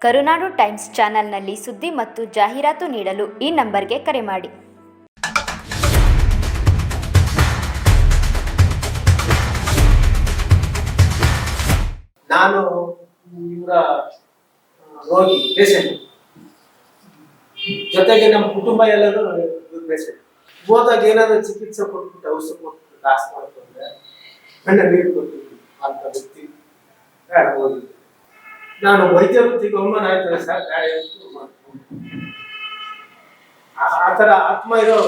ಕರುನಾಡು times ಚಾನೆಲ್ನಲ್ಲಿ ಸುದ್ದಿ ಮತ್ತು ಜಾಹೀರಾತು ನೀಡಲು ಈ ನಂಬರ್ಗೆ ಕರೆ ಮಾಡಿ. ನಾನು ಇವರ ರೋಗಿ ಪೇಷಂಟ್ ಜೊತೆಗೆ ನಮ್ಮ ಕುಟುಂಬ ಎಲ್ಲರೂ ಪೇಷಂಟ್. ಹೋದಾಗ ಏನಾದ್ರು ಚಿಕಿತ್ಸೆ ಕೊಟ್ಬಿಟ್ಟು ಔಷಧ ಕೊಟ್ಬಿಟ್ಟು ಕಾಸು ಮಾಡ್ಕೊಂಡ್ರೆ ಕಣ್ಣ ನೀರು ಕೊಡ್ತೀವಿ ಅಂತ ವ್ಯಕ್ತಿ ಹೋಗಿ ನಾನು ವೈದ್ಯ ವೃತ್ತಿಗೆ ಅವಮಾನ ಆಯ್ತದೆ ಸರ್ ಗಾಡಿ ಆ ಥರ ಆತ್ಮ ಇರೋ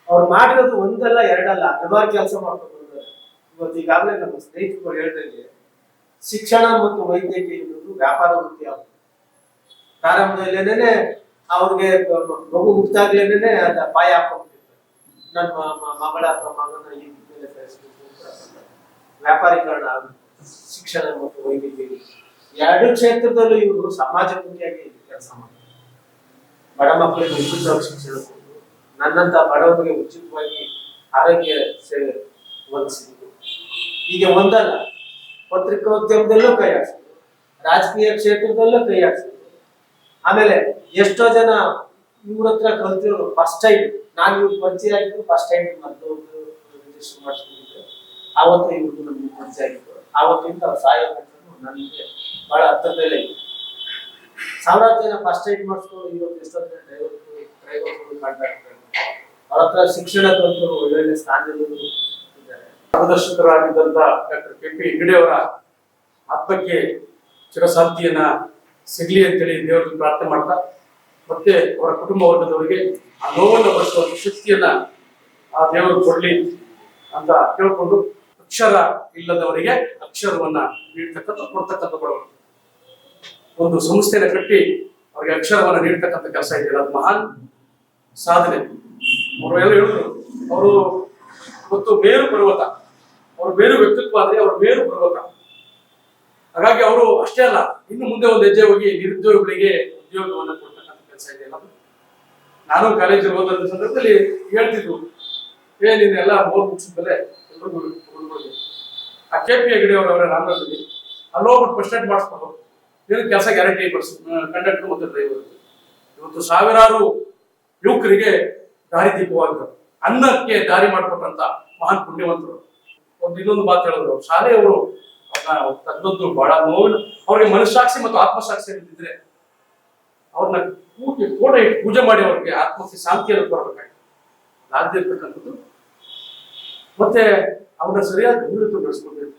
ಅವ್ರು ಮಾಡಿರೋದು ಒಂದಲ್ಲ ಎರಡಲ್ಲ ಹಲವಾರು ಕೆಲಸ ಮಾಡ್ಕೊಂಡು ಬಂದಿದ್ದಾರೆ. ಇವತ್ತು ಈಗಾಗಲೇ ನಮ್ಮ ಸ್ನೇಹಿತರು ಹೇಳ್ದಂಗೆ ಶಿಕ್ಷಣ ಮತ್ತು ವೈದ್ಯಕೀಯ ಎನ್ನುವುದು ವ್ಯಾಪಾರ ವೃತ್ತಿ ಆಗುತ್ತೆ. ಪ್ರಾರಂಭದಲ್ಲೇನೆ ಅವ್ರಿಗೆ ಮಗು ಹುಟ್ಟಾಗ್ಲೇನೆ ಅದ ಪಾಯ ಹಾಕೊಂಡ್ಬಿಟ್ಟಿರ್ತಾರೆ. ನನ್ನ ಮಗಳ ಅಥವಾ ಮಗನ ಈ ಮೇಲೆ ವ್ಯಾಪಾರೀಕರಣ ಆಗುತ್ತೆ. ಶಿಕ್ಷಣ ಮತ್ತು ವೈದ್ಯಕೀಯ ಎರಡು ಕ್ಷೇತ್ರದಲ್ಲೂ ಇವರು ಸಮಾಜಮುಖಿಯಾಗಿ ಕೆಲಸ ಮಾಡ್ತಾರೆ. ಬಡ ಮಕ್ಕಳಿಗೆ ಉಚಿತವಾಗಿ ಶಿಕ್ಷಣ ಕೊಟ್ಟು ನನ್ನಂತ ಬಡವರಿಗೆ ಉಚಿತವಾಗಿ ಆರೋಗ್ಯ ಸೇವೆ ಒದಗಿಸಿದ್ರು. ಹೀಗೆ ಒಂದಲ್ಲ, ಪತ್ರಿಕೋದ್ಯಮದಲ್ಲೂ ಕೈ ಹಾಕ್ಸಿದ್ರು, ರಾಜಕೀಯ ಕ್ಷೇತ್ರದಲ್ಲೂ ಕೈ ಹಾಕ್ಸಿದ್ರು. ಆಮೇಲೆ ಎಷ್ಟೋ ಜನ ಇವ್ರ ಹತ್ರ ಕಲ್ತಿರೋರು ಫಸ್ಟ್ ಟೈಮ್ ನಾನು ಇವ್ರ ಪರಿಚಯ ಆಗಿದ್ದು ಫಸ್ಟ್ ಟೈಮ್ ರಿಜಿಸ್ಟರ್ ಮಾಡಿಸ್ಕೊಂಡಿದ್ದೆ. ಆವತ್ತು ಇವ್ರಿಗೂ ನಮ್ಗೆ ಪರಿಚಯ ಆಗಿತ್ತು. ಆವತ್ತಿಂದ ಅವ್ರು ಸಾಯೋ ನನಗೆ ಬಹಳ ಹತ್ತಿರದಲ್ಲೇ ಇತ್ತು. ಸಾವಿರಾರು ಜನ ಫಸ್ಟ್ ಏಡ್ ಮಾಡಿಸ್ಕೊಂಡು ಇವತ್ತು ಎಷ್ಟೊಂದು ಡ್ರೈವರ್ಗಳು ಕಾಂಟ್ರಾಕ್ಟರ್ ಅವ್ರ ಹತ್ರ ಶಿಕ್ಷಣ ಕಲಿತು ಒಳ್ಳೊಳ್ಳೆ ಸ್ಥಾನದಲ್ಲೂ ಇದ್ದಾರೆ. ಮಾರ್ಗದರ್ಶಕರಾಗಿದ್ದಂತ ಡಾಕ್ಟರ್ ಕೆ.ಪಿ. ಹೆಗ್ಗಡೆಯವರ ಆತ್ಮಕ್ಕೆ ಚಿರಶಾಂತಿಯನ್ನ ಸಿಗ್ಲಿ ಅಂತೇಳಿ ದೇವರಲ್ಲಿ ಪ್ರಾರ್ಥನೆ ಮಾಡ್ತಾ, ಮತ್ತೆ ಅವರ ಕುಟುಂಬ ವರ್ಗದವರಿಗೆ ಆ ನೋವನ್ನು ಭರಿಸುವ ಶಕ್ತಿಯನ್ನ ಆ ದೇವರು ಕೊಡ್ಲಿ ಅಂತ ಕೇಳ್ಕೊಂಡು, ಅಕ್ಷರ ಇಲ್ಲದವರಿಗೆ ಅಕ್ಷರವನ್ನ ಕೊಡ್ತಕ್ಕಂಥ ಬಡವರು ಒಂದು ಸಂಸ್ಥೆಯನ್ನು ಕಟ್ಟಿ ಅವ್ರಿಗೆ ಅಕ್ಷರವನ್ನ ನೀಡ್ತಕ್ಕಂಥ ಕೆಲಸ ಇದೆಯಲ್ಲ, ಅದು ಮಹಾನ್ ಸಾಧನೆ. ಅವರು ಎಲ್ಲ ಹೇಳಿದ್ರು, ಅವರು ಇವತ್ತು ಮೇರು ಪರ್ವತ, ಅವ್ರ ಬೇರು ವ್ಯಕ್ತಿತ್ವ ಅಂದ್ರೆ ಅವ್ರ ಮೇರು ಪರ್ವತ. ಹಾಗಾಗಿ ಅವರು ಅಷ್ಟೇ ಅಲ್ಲ, ಇನ್ನು ಮುಂದೆ ಒಂದು ಹೆಜ್ಜೆ ಹೋಗಿ ನಿರುದ್ಯೋಗಿಗಳಿಗೆ ಉದ್ಯೋಗವನ್ನು ಕೊಡ್ತಕ್ಕಂಥ ಕೆಲಸ ಇದೆಯಲ್ಲ. ನಾನು ಕಾಲೇಜಲ್ಲಿ ಓದಂತ ಸಂದರ್ಭದಲ್ಲಿ ಹೇಳ್ತಿದ್ರು, ನೀನೆಲ್ಲ ಓದ್ ಮುಗಿಸಿದ್ಮೇಲೆ ಎಲ್ರಿಗೂ ಆ ಕೆ.ಪಿ. ಹೆಗ್ಗಡೆ ಅವರ ರಾಮನಗರದಲ್ಲಿ ಅಲ್ಲಿ ಹೋಗ್ಬಿಟ್ಟು ಫಸ್ಟ್ ಏಡ್ ಮಾಡಿಸ್ಕೊಂಡು ಏನು ಕೆಲಸ ಗ್ಯಾರಂಟಿ ಕಂಡಕ್ಟರ್ ಮತ್ತು ಡ್ರೈವರ್. ಇವತ್ತು ಸಾವಿರಾರು ಯುವಕರಿಗೆ ದಾರಿ ದೀಪವಾಗಿದ್ದರು, ಅನ್ನಕ್ಕೆ ದಾರಿ ಮಾಡಿಕೊಟ್ಟಂತ ಮಹಾನ್ ಪುಣ್ಯವಂತರು. ಇನ್ನೊಂದು ಮಾತು ಹೇಳಿದ್ರು, ಶಾಲೆಯವರು ತನ್ನೊಂದು ಬಹಳ ನೋವು, ಅವ್ರಿಗೆ ಮನಸ್ಸಾಕ್ಷಿ ಮತ್ತು ಆತ್ಮಸಾಕ್ಷಿ ಇದ್ದಿದ್ರೆ ಅವ್ರನ್ನ ಕೋಟ ಇಟ್ಟು ಪೂಜೆ ಮಾಡಿ ಅವ್ರಿಗೆ ಆತ್ಮಕ್ಕೆ ಶಾಂತಿಯನ್ನು ಕೊಡಬೇಕಾಗಿ ಆಗದಿರ್ತಕ್ಕಂಥದ್ದು. ಮತ್ತೆ ಅವ್ರನ್ನ ಸರಿಯಾಗಿ ಗಂಭೀರತೆ ಬೆಳೆಸ್ಕೊಂಡಿರ್ತಾರೆ.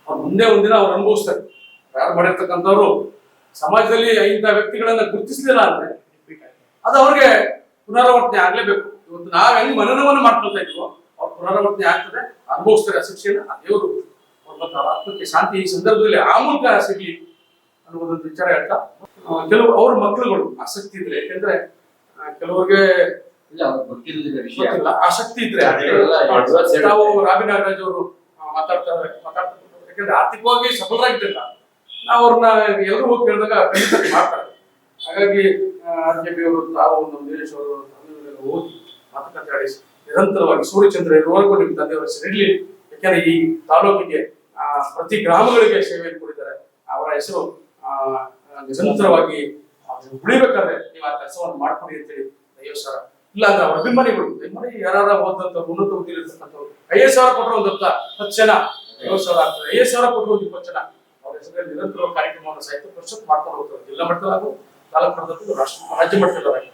ಅವ್ರು ಮುಂದೆ ಒಂದಿನ ಅವ್ರು ಅನುಭವಿಸ್ತಾರೆ. ಯಾರು ಮಾಡಿರ್ತಕ್ಕಂಥವ್ರು ಸಮಾಜದಲ್ಲಿ ಇಂಥ ವ್ಯಕ್ತಿಗಳನ್ನ ಗುರುತಿಸಲಿಲ್ಲ ಅಂದ್ರೆ ಅದು ಅವ್ರಿಗೆ ಪುನರಾವರ್ತನೆ ಆಗ್ಲೇಬೇಕು. ಇವತ್ತು ನಾವ್ ಹೆಂಗ್ ಮನನವನ್ನು ಮಾಡ್ಕೊಳ್ತಾ ಇದ್ವೋ ಅವ್ರ ಪುನರಾವರ್ತನೆ ಆಗ್ತದೆ, ಅನುಭವಿಸ್ತಾರೆ ಆ ಶಿಕ್ಷೆನ. ಆ ದೇವರು ಅವ್ರ ಆತ್ಮಕ್ಕೆ ಶಾಂತಿ ಈ ಸಂದರ್ಭದಲ್ಲಿ ಆ ಮೂಲಕ ಸಿಗ್ಲಿ ಅನ್ನೋದೊಂದು ವಿಚಾರ ಹೇಳ್ತಾ, ಕೆಲವು ಅವ್ರ ಮಕ್ಕಳುಗಳು ಆಸಕ್ತಿ ಇದ್ರೆ, ಯಾಕಂದ್ರೆ ಕೆಲವ್ರಿಗೆ ಆಸಕ್ತಿ ಇದ್ರೆ ನಾವು ರಾಬಿ ನಾಗರಾಜ್ ಅವರು ಮಾತಾಡ್ತಾರೆ, ಯಾಕಂದ್ರೆ ಆರ್ಥಿಕವಾಗಿ ಸಫಲರಾಗಿದ್ದಿಲ್ಲ. ನಾವು ಅವ್ರನ್ನ ಎಲ್ಲರೂ ಹೋಗಿ ಕೇಳಿದಾಗ ಖಂಡಿತ ಮಾಡ್ತಾರೆ. ಹಾಗಾಗಿ RJB ಅವರು, ತಾವು ನಮ್ಮ ವೀರೇಶ್ ಅವರು ಹೋಗಿ ಮಾತುಕತೆ ಆಡಿಸಿ ನಿರಂತರವಾಗಿ ಸೂರ್ಯಚಂದ್ರ ಇರುವವರೆಗೂ ನಿಮ್ಮ ತಂದೆಯವರ ಹೆಸರಿರ್ಲಿ. ಯಾಕೆಂದ್ರೆ ಈ ತಾಲೂಕಿಗೆ ಪ್ರತಿ ಗ್ರಾಮಗಳಿಗೆ ಸೇವೆಯನ್ನು ಕೊಡಿದ್ದಾರೆ. ಅವರ ಹೆಸರು ನಿರಂತರವಾಗಿ ಉಳಿಬೇಕಾದ್ರೆ ನೀವು ಆ ಕೆಲಸವನ್ನು ಮಾಡ್ಕೊಡಿ ಅಂತೇಳಿ ದೈವಸ್ವರ. ಇಲ್ಲ ಅಂದ್ರೆ ಅವ್ರ ಅಭಿಮಾನಿಗಳು ಯಾರು ಓದಂತವ್ರು, ಉನ್ನತ ಹುದ್ದೆ ಇರ್ತಕ್ಕಂಥವ್ರು 50,000 ಕೊಟ್ಟರೆ ಒಂದು 10 ಜನ 50,000 ಆಗ್ತದೆ. 50,000 ಕೊಟ್ಟರೆ ಒಂದು 20 ಜನ ಅವ್ರ ಹೆಸರಲ್ಲಿ ನಿರಂತರ ಕಾರ್ಯಕ್ರಮವನ್ನು ಸಾಹಿತ್ಯ ಪರಿಷತ್ ಮಾಡ್ಕೊಂಡು ಹೋಗ್ತಾರೆ. ಜಿಲ್ಲಾ ಮಟ್ಟದಾಗೂ, ತಾಲೂಕು ಮಟ್ಟದಲ್ಲೂ, ರಾಜ್ಯ ಮಟ್ಟದಲ್ಲೂ.